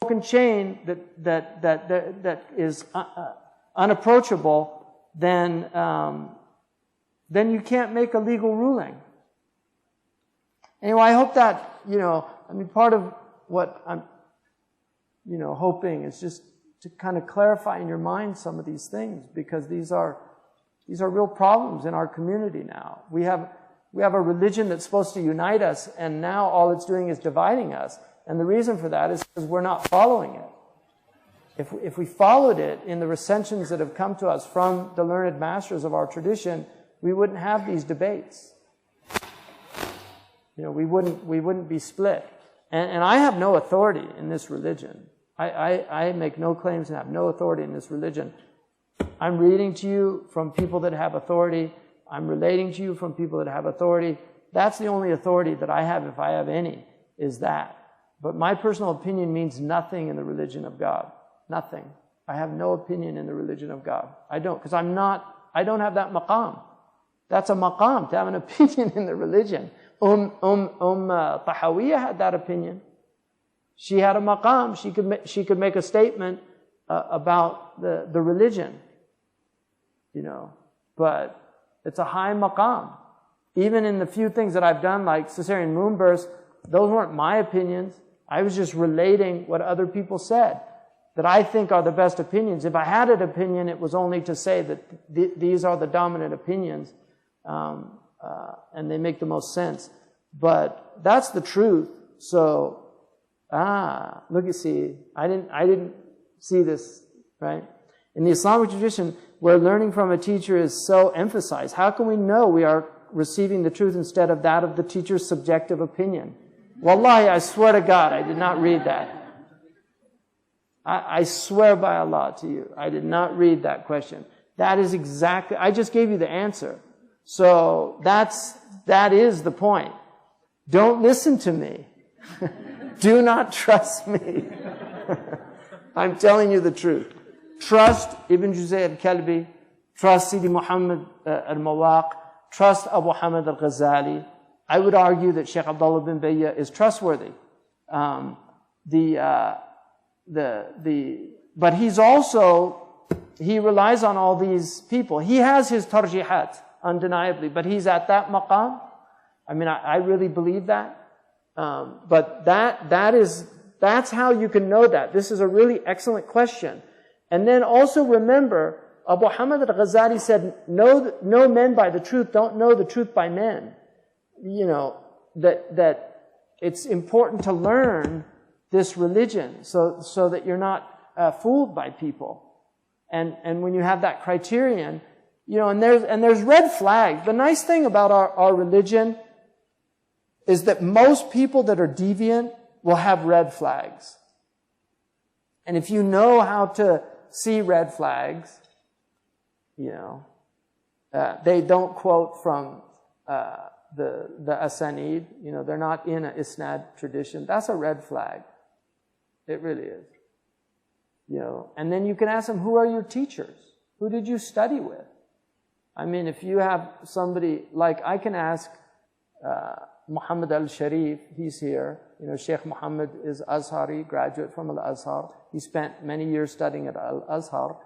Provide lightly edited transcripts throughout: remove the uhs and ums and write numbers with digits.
broken chain that is unapproachable, then you can't make a legal ruling. Anyway, I hope that, part of what I'm, hoping is just to kind of clarify in your mind some of these things, because these are real problems in our community now. We have a religion that's supposed to unite us, and now all it's doing is dividing us. And the reason for that is because we're not following it. If we followed it in the recensions that have come to us from the learned masters of our tradition, we wouldn't have these debates. We wouldn't be split. And I have no authority in this religion. I make no claims and have no authority in this religion. I'm reading to you from people that have authority. I'm relating to you from people that have authority. That's the only authority that I have, if I have any, is that. But my personal opinion means nothing in the religion of God. Nothing. I have no opinion in the religion of God. I don't, because I don't have that maqam. That's a maqam, to have an opinion in the religion. Tahawiyya had that opinion. She had a maqam. She could make a statement about the religion, but it's a high maqam. Even in the few things that I've done, like cesarean moon births, those weren't my opinions. I was just relating what other people said that I think are the best opinions. If I had an opinion, it was only to say that these are the dominant opinions, and they make the most sense. But that's the truth. So, look, you see, I didn't see this, right? In the Islamic tradition, where learning from a teacher is so emphasized, how can we know we are receiving the truth instead of that of the teacher's subjective opinion? Wallahi, I swear to God, I did not read that. I swear by Allah to you, I did not read that question. That is exactly, I just gave you the answer. So that is the point. Don't listen to me. Do not trust me. I'm telling you the truth. Trust Ibn Juzay al-Kalbi, trust Sidi Muhammad al-Mawaq, trust Abu Hamid al-Ghazali. I would argue that Sheikh Abdullah bin Bayya is trustworthy. But he relies on all these people. He has his tarjihat, undeniably, but he's at that maqam. I mean, I really believe that. But that's how you can know that. This is a really excellent question. And then also remember, Abu Hamid al-Ghazali said, know men by the truth, don't know the truth by men. That it's important to learn this religion so that you're not fooled by people. And when you have that criterion, and there's red flags. The nice thing about our religion is that most people that are deviant will have red flags. And if you know how to see red flags, they don't quote from the Asanid, they're not in an Isnad tradition. That's a red flag. It really is. And then you can ask them, who are your teachers? Who did you study with? I mean, if you have somebody, like I can ask Muhammad al-Sharif, he's here. Sheikh Muhammad is Azhari, graduate from Al-Azhar. He spent many years studying at Al-Azhar.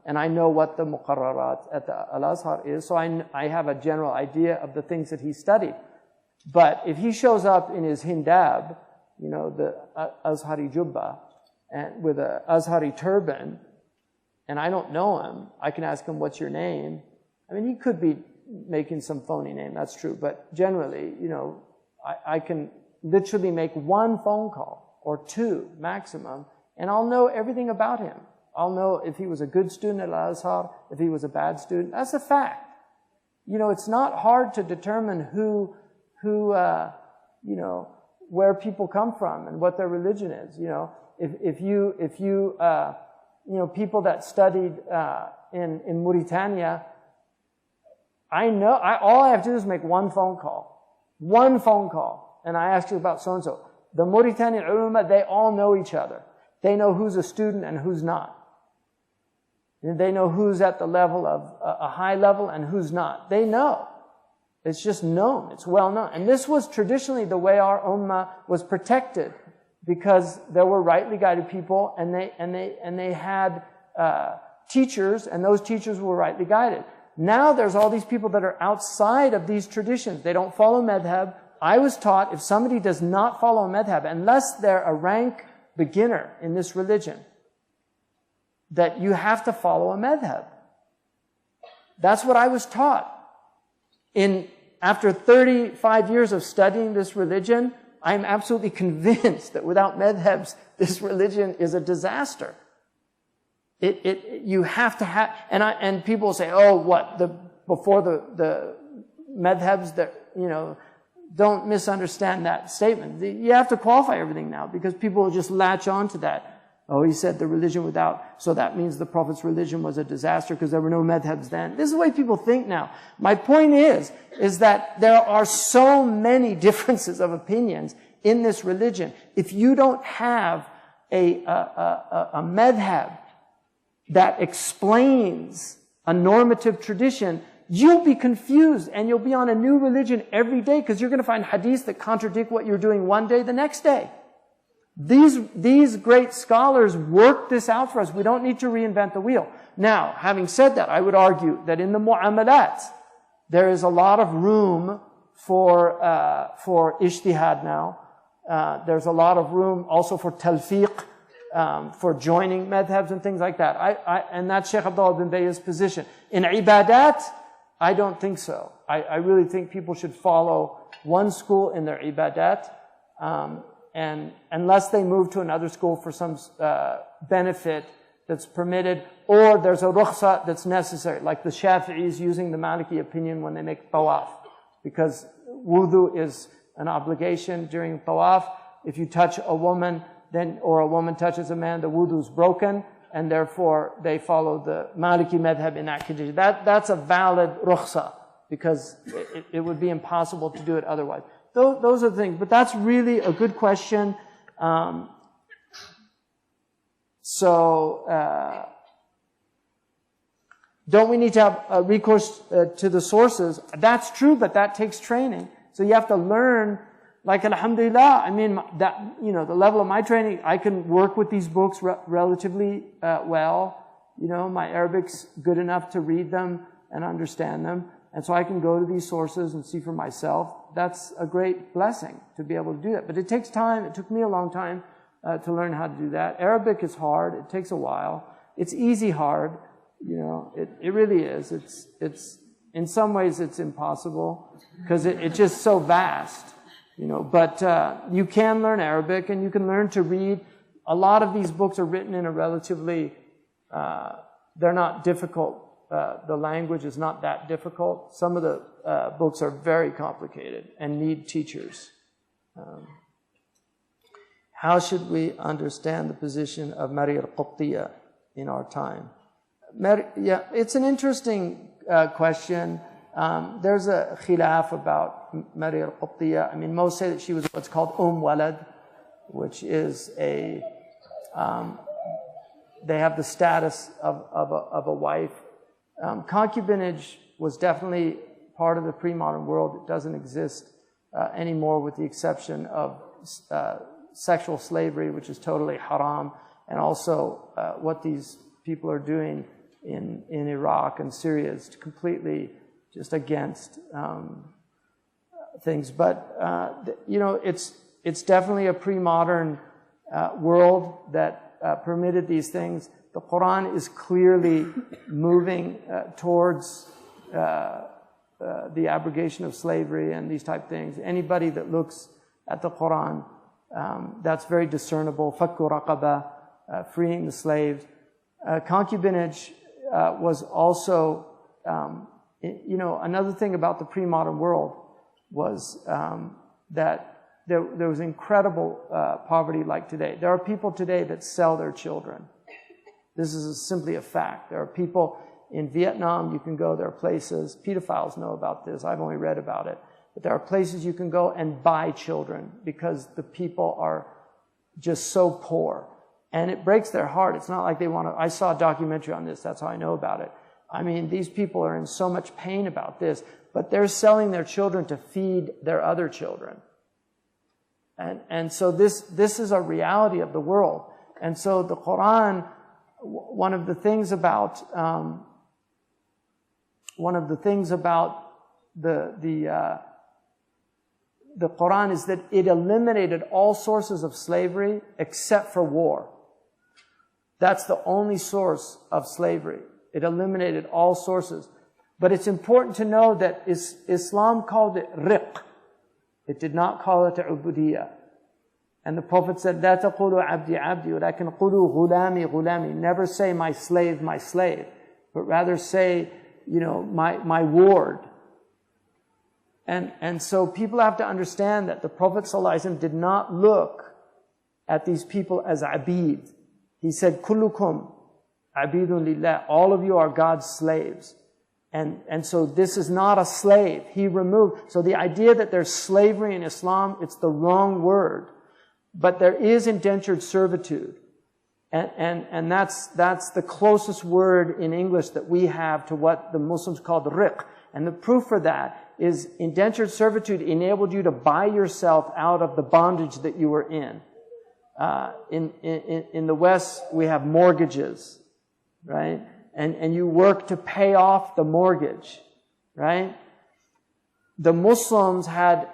And I know what the muqarrarat at the Al-Azhar is, so I have a general idea of the things that he studied. But if he shows up in his hindab, the Azhari jubba, and with a Azhari turban, and I don't know him, I can ask him, what's your name? I mean, he could be making some phony name, that's true, but generally, I can literally make one phone call, or two maximum, and I'll know everything about him. I'll know if he was a good student at Al-Azhar, if he was a bad student. That's a fact. It's not hard to determine who where people come from and what their religion is. If you people that studied in Mauritania, all I have to do is make one phone call, and I ask you about so and so. The Mauritanian ulama, they all know each other. They know who's a student and who's not. They know who's at the level of a high level and who's not. They know. It's just known. It's well known. And this was traditionally the way our ummah was protected because there were rightly guided people, and they had teachers, and those teachers were rightly guided. Now there's all these people that are outside of these traditions. They don't follow madhab. I was taught if somebody does not follow a madhab, unless they're a rank beginner in this religion, that you have to follow a madhab. That's what I was taught. After 35 years of studying this religion, I'm absolutely convinced that without madhabs, this religion is a disaster. You have to have, and people say, oh, before the madhabs, that, don't misunderstand that statement. You have to qualify everything now, because people will just latch on to that. Oh, he said the religion without, so that means the Prophet's religion was a disaster because there were no madhabs then. This is the way people think now. My point is that there are so many differences of opinions in this religion. If you don't have a madhab that explains a normative tradition, you'll be confused and you'll be on a new religion every day, because you're going to find hadiths that contradict what you're doing one day the next day. These great scholars worked this out for us. We don't need to reinvent the wheel. Now, having said that, I would argue that in the mu'amalat, there is a lot of room for ijtihad now. There's a lot of room also for talfiq, for joining madhabs and things like that. And that's Shaykh Abdullah bin Bay's position. In ibadat, I don't think so. I really think people should follow one school in their ibadat, and unless they move to another school for some benefit that's permitted, or there's a rukhsa that's necessary, like the Shafi'is using the Maliki opinion when they make tawaf, because wudu is an obligation during tawaf. If you touch a woman, or a woman touches a man, the wudu is broken, and therefore they follow the Maliki madhab in that condition. That's a valid rukhsa, because it would be impossible to do it otherwise. Those are the things, but that's really a good question. Don't we need to have a recourse to the sources? That's true, but that takes training. So you have to learn, like alhamdulillah, I mean, the level of my training, I can work with these books relatively well. My Arabic's good enough to read them and understand them. And so I can go to these sources and see for myself. That's a great blessing to be able to do that. But it takes time. It took me a long time to learn how to do that. Arabic is hard. It takes a while. It's easy hard. It really is. It's in some ways it's impossible because it's just so vast. But you can learn Arabic, and you can learn to read. A lot of these books are written in a relatively, they're not difficult. The language is not that difficult. Some of the books are very complicated and need teachers. How should we understand the position of Maria al-Qibtiyya in our time? It's an interesting question. There's a khilaf about Maria al-Qibtiyya. I mean, most say that she was what's called Walad, which is they have the status of a wife. Concubinage was definitely part of the pre-modern world. It doesn't exist anymore, with the exception of sexual slavery, which is totally haram, and also what these people are doing in Iraq and Syria is completely just against things. But it's definitely a pre-modern world that permitted these things. The Quran is clearly moving towards the abrogation of slavery and these type of things. Anybody that looks at the Quran, that's very discernible. Fakku raqaba, freeing the slaves. Concubinage was also, another thing about the pre-modern world was that there was incredible poverty like today. There are people today that sell their children. This is simply a fact. There are people in Vietnam, you can go, there are places, pedophiles know about this, I've only read about it, but there are places you can go and buy children because the people are just so poor. And it breaks their heart. It's not like they want to, I saw a documentary on this, that's how I know about it. I mean, these people are in so much pain about this, but they're selling their children to feed their other children. And so this is a reality of the world. And so the Quran, one of the things about the Quran is that it eliminated all sources of slavery except for war. That's the only source of slavery. It eliminated all sources. But it's important to know that Islam called it riq. It did not call it ubudiyya. And the Prophet said, "La taqulu abdi abdi, walakin qulu ghulami ghulami." Never say my slave, but rather say, my ward. And so people have to understand that the Prophet ﷺ did not look at these people as abid. He said, "Kullukum abidun lillah." All of you are God's slaves. And so this is not a slave. He removed. So the idea that there's slavery in Islam, it's the wrong word. But there is indentured servitude. And that's the closest word in English that we have to what the Muslims call the riq. And the proof for that is indentured servitude enabled you to buy yourself out of the bondage that you were in. In the West, we have mortgages, right? And you work to pay off the mortgage, right? The Muslims had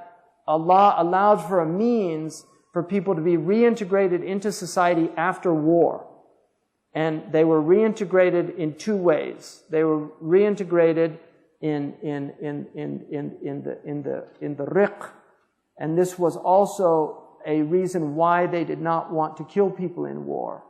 Allah allowed for a means for people to be reintegrated into society after war. And they were reintegrated in two ways. They were reintegrated in the riq. And this was also a reason why they did not want to kill people in war,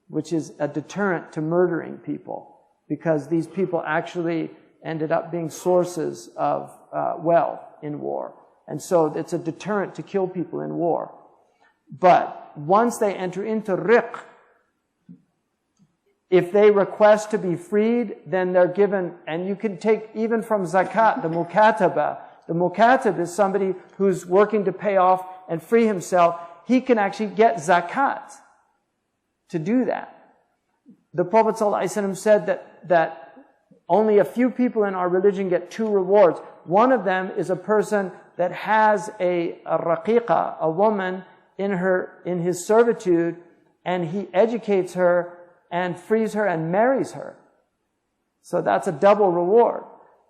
which is a deterrent to murdering people, because these people actually ended up being sources of wealth in war. And so it's a deterrent to kill people in war. But once they enter into riq, if they request to be freed, then they're given, and you can take even from zakat, the mukataba. The mukatab is somebody who's working to pay off and free himself. He can actually get zakat to do that. The Prophet ﷺ said that only a few people in our religion get two rewards. One of them is a person that has a raqiqa, a woman in his servitude, and he educates her and frees her and marries her. So that's a double reward.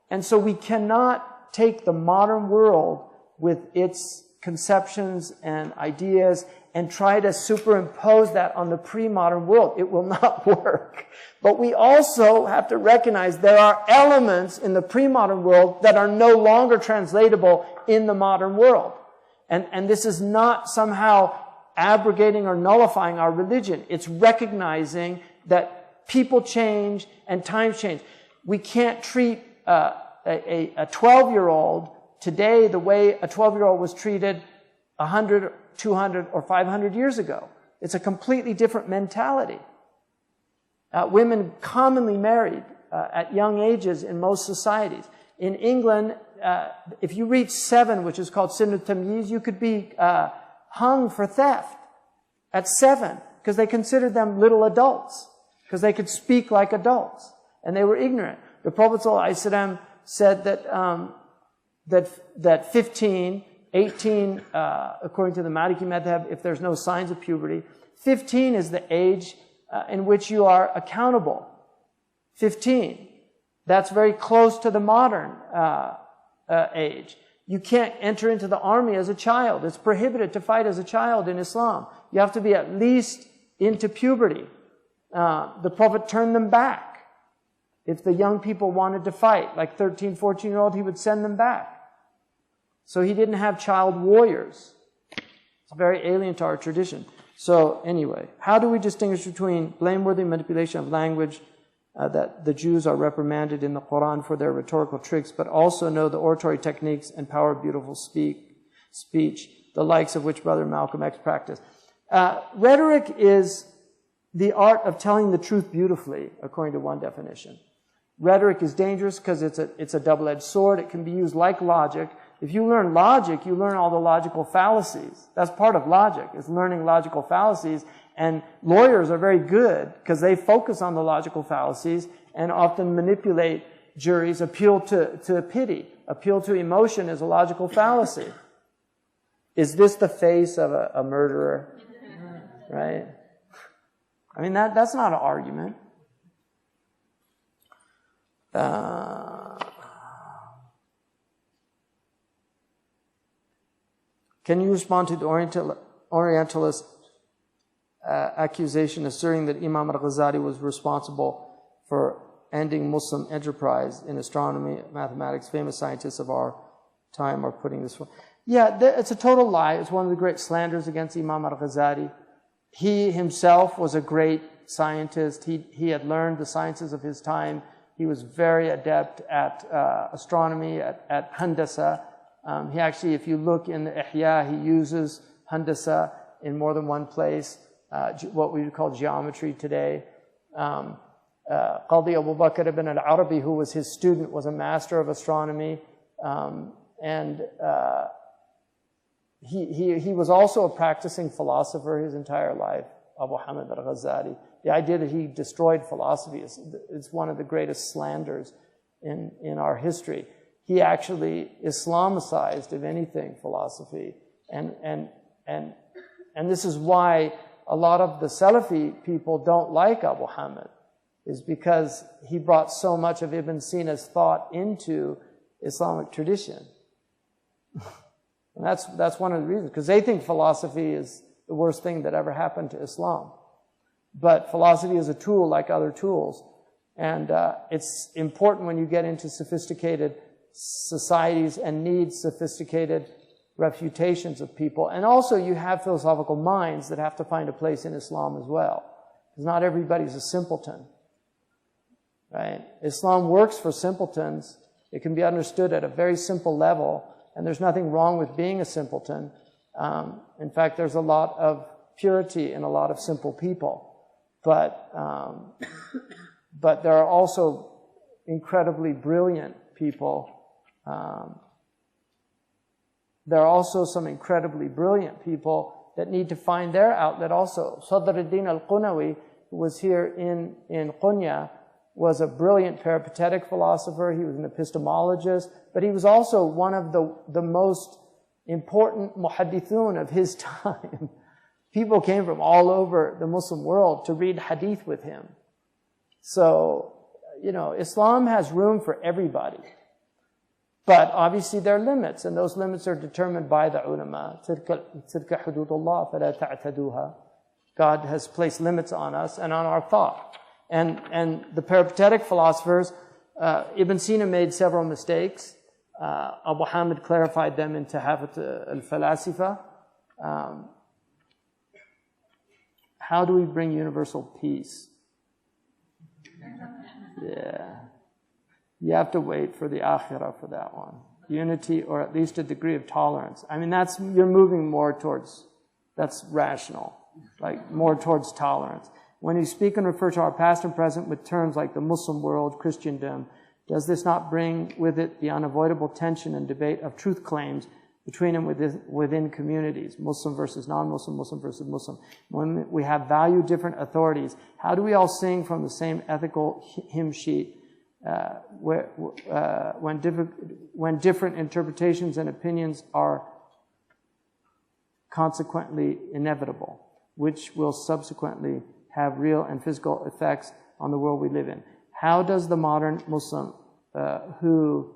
And so we cannot take the modern world with its conceptions and ideas and try to superimpose that on the pre-modern world. It will not work. But we also have to recognize there are elements in the pre-modern world that are no longer translatable in the modern world. And this is not somehow abrogating or nullifying our religion. It's recognizing that people change and times change. We can't treat a 12-year-old today the way a 12-year-old was treated 100, 200, or 500 years ago. It's a completely different mentality. Women commonly married at young ages in most societies. In England, if you reach 7, which is called sin al-tamyiz, you could be hung for theft at 7, because they considered them little adults, because they could speak like adults, and they were ignorant. The Prophet ﷺ said that 15, 18, according to the Maliki madhab, if there's no signs of puberty, 15 is the age in which you are accountable. 15. That's very close to the modern age. You can't enter into the army as a child. It's prohibited to fight as a child in Islam. You have to be at least into puberty. The Prophet turned them back. If the young people wanted to fight, like 13, 14-year-old, he would send them back. So he didn't have child warriors. It's very alien to our tradition. So anyway, how do we distinguish between blameworthy manipulation of language, that the Jews are reprimanded in the Quran for their rhetorical tricks, but also know the oratory techniques and power of beautiful speech, the likes of which Brother Malcolm X practiced? Rhetoric is the art of telling the truth beautifully, according to one definition. Rhetoric is dangerous because it's a double-edged sword. It can be used like logic. If you learn logic, you learn all the logical fallacies. That's part of logic, is learning logical fallacies. And lawyers are very good because they focus on the logical fallacies and often manipulate juries. Appeal to pity, appeal to emotion is a logical fallacy. Is this the face of a murderer? Right? I mean, that's not an argument. Can you respond to the Orientalist accusation asserting that Imam al-Ghazali was responsible for ending Muslim enterprise in astronomy, mathematics? Famous scientists of our time are putting this one. Yeah, it's a total lie. It's one of the great slanders against Imam al-Ghazali. He himself was a great scientist. He had learned the sciences of his time. He was very adept at astronomy, at handasa. He actually, if you look in the Ihya, he uses handasa in more than one place, what we would call geometry today. Qadi Abu Bakr ibn al-Arabi, who was his student, was a master of astronomy. He was also a practicing philosopher his entire life, Abu Hamid al-Ghazali. The idea that he destroyed philosophy is one of the greatest slanders in our history. He actually Islamicized, if anything, philosophy. And this is why a lot of the Salafi people don't like Abu Hamid, is because he brought so much of Ibn Sina's thought into Islamic tradition. And that's one of the reasons, because they think philosophy is the worst thing that ever happened to Islam. But philosophy is a tool like other tools. And it's important when you get into sophisticated societies and need sophisticated refutations of people. And also you have philosophical minds that have to find a place in Islam as well. Because not everybody's a simpleton. Right? Islam works for simpletons. It can be understood at a very simple level. And there's nothing wrong with being a simpleton. In fact, there's a lot of purity in a lot of simple people. But there are also incredibly brilliant people. There are also some incredibly brilliant people that need to find their outlet also. Sadr al-Din al-Qunawi, who was here in Qunya, was a brilliant peripatetic philosopher. He was an epistemologist, but he was also one of the most important muhaddithun of his time. People came from all over the Muslim world to read hadith with him. So, Islam has room for everybody. But obviously there are limits, and those limits are determined by the ulama. تِلْكَ حُدُودُ اللَّهِ فَلَا تَعْتَدُوهَا. God has placed limits on us and on our thought. And the peripatetic philosophers, Ibn Sina made several mistakes. Abu Hamid clarified them in Tahafut al-Falasifa. How do we bring universal peace? Yeah. You have to wait for the akhirah for that one. Unity, or at least a degree of tolerance. I mean, you're moving more towards, that's rational. Like, more towards tolerance. When you speak and refer to our past and present with terms like the Muslim world, Christendom, does this not bring with it the unavoidable tension and debate of truth claims between and within communities, Muslim versus non-Muslim, Muslim versus Muslim? When we have value different authorities, how do we all sing from the same ethical hymn sheet when different interpretations and opinions are consequently inevitable, which will subsequently have real and physical effects on the world we live in? How does the modern Muslim who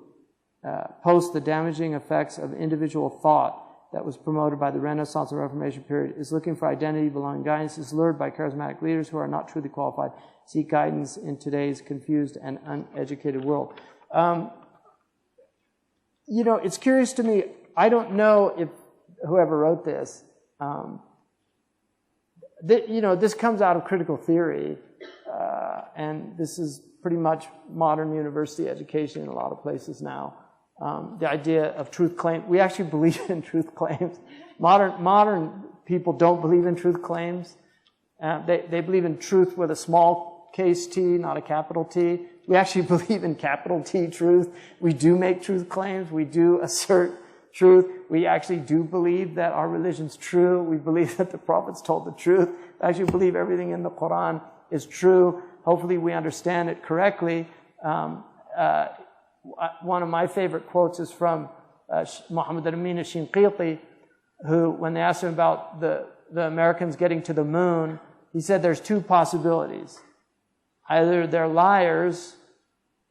post the damaging effects of individual thought that was promoted by the Renaissance and Reformation period, is looking for identity, belonging, guidance, is lured by charismatic leaders who are not truly qualified, seek guidance in today's confused and uneducated world? It's curious to me. I don't know if whoever wrote this, this comes out of critical theory, and this is pretty much modern university education in a lot of places now. The idea of truth claim. We actually believe in truth claims. Modern people don't believe in truth claims. They believe in truth with a small case T, not a capital T. We actually believe in capital T truth. We do make truth claims. We do assert truth. We actually do believe that our religion's true. We believe that the prophets told the truth. We actually believe everything in the Quran is true. Hopefully we understand it correctly. One of my favorite quotes is from Muhammad al-Amin al-Shinqiti, who, when they asked him about the Americans getting to the moon, he said there's two possibilities. Either they're liars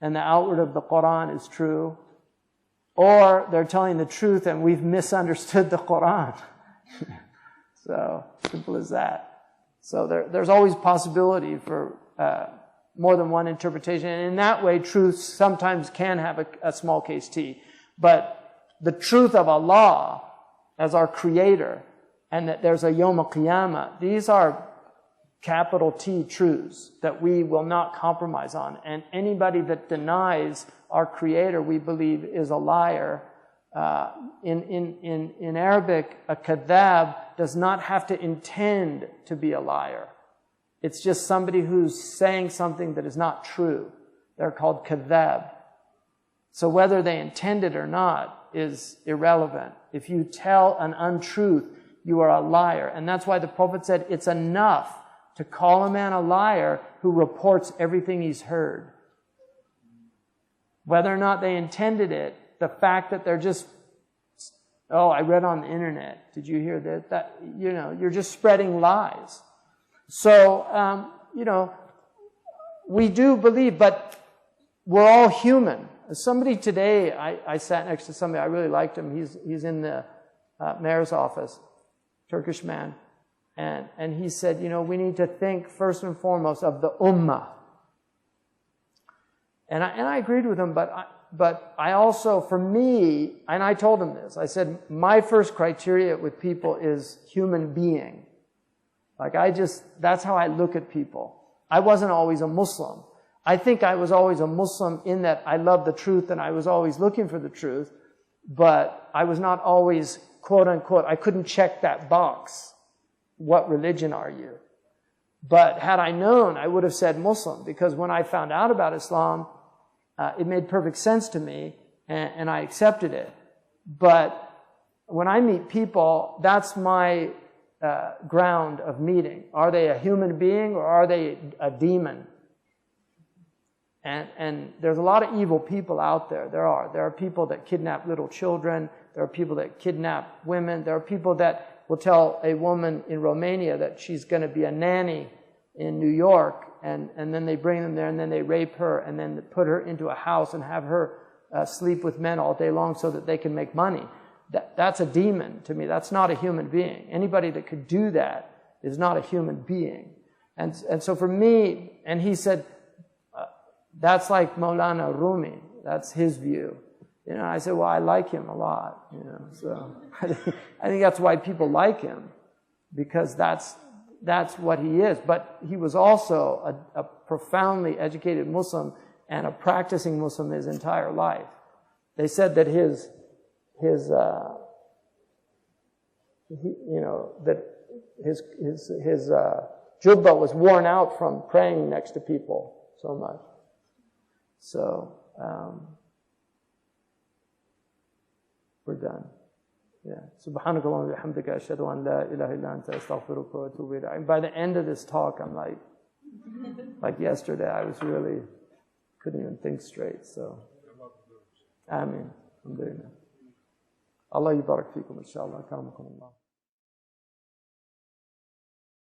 and the outward of the Quran is true, or they're telling the truth and we've misunderstood the Quran. So, simple as that. So there's always possibility for more than one interpretation. And in that way, truth sometimes can have a small case T. But the truth of Allah as our creator, and that there's a Yom Qiyamah, these are capital T truths that we will not compromise on. And anybody that denies our creator, we believe, is a liar. In Arabic, a kadhab does not have to intend to be a liar. It's just somebody who's saying something that is not true. They're called kadhab. So whether they intend it or not is irrelevant. If you tell an untruth, you are a liar. And that's why the Prophet said it's enough to call a man a liar who reports everything he's heard. Whether or not they intended it, the fact that they're just, oh, I read on the internet. Did you hear that? That, you know, you're just spreading lies. So, you know, we do believe, but we're all human. Somebody today, I sat next to somebody, I really liked him. He's in the mayor's office, Turkish man. And he said, you know, we need to think first and foremost of the ummah. And I agreed with him, but I also, for me, and I told him this, I said, my first criteria with people is human being. Like that's how I look at people. I wasn't always a Muslim. I think I was always a Muslim in that I loved the truth and I was always looking for the truth, but I was not always, quote unquote, I couldn't check that box. What religion are you? But had I known, I would have said Muslim, because when I found out about Islam, it made perfect sense to me, and I accepted it. But when I meet people, that's my ground of meeting. Are they a human being or are they a demon? And there's a lot of evil people out there. There are people that kidnap little children. There are people that kidnap women. There are people that will tell a woman in Romania that she's going to be a nanny in New York, and then they bring them there, and then they rape her, and then put her into a house and have her sleep with men all day long so that they can make money. That's a demon to me. That's not a human being. Anybody that could do that is not a human being. And so for me, and he said, that's like Maulana Rumi. That's his view. You know, I said, well, I like him a lot. You know, so I think that's why people like him, because that's what he is. But he was also a profoundly educated Muslim and a practicing Muslim his entire life. They said that his jubbah was worn out from praying next to people so much. So we're done. Yeah. Subhanakallah wa bihamdika ashhadu an la ilaha illa anta astaghfiruka wa atubu ilayk. And by the end of this talk, I'm like yesterday, I was really couldn't even think straight. So, Ameen. Alhamdulillah. Allah yubarak fikum, inshallah. Karamakumullah.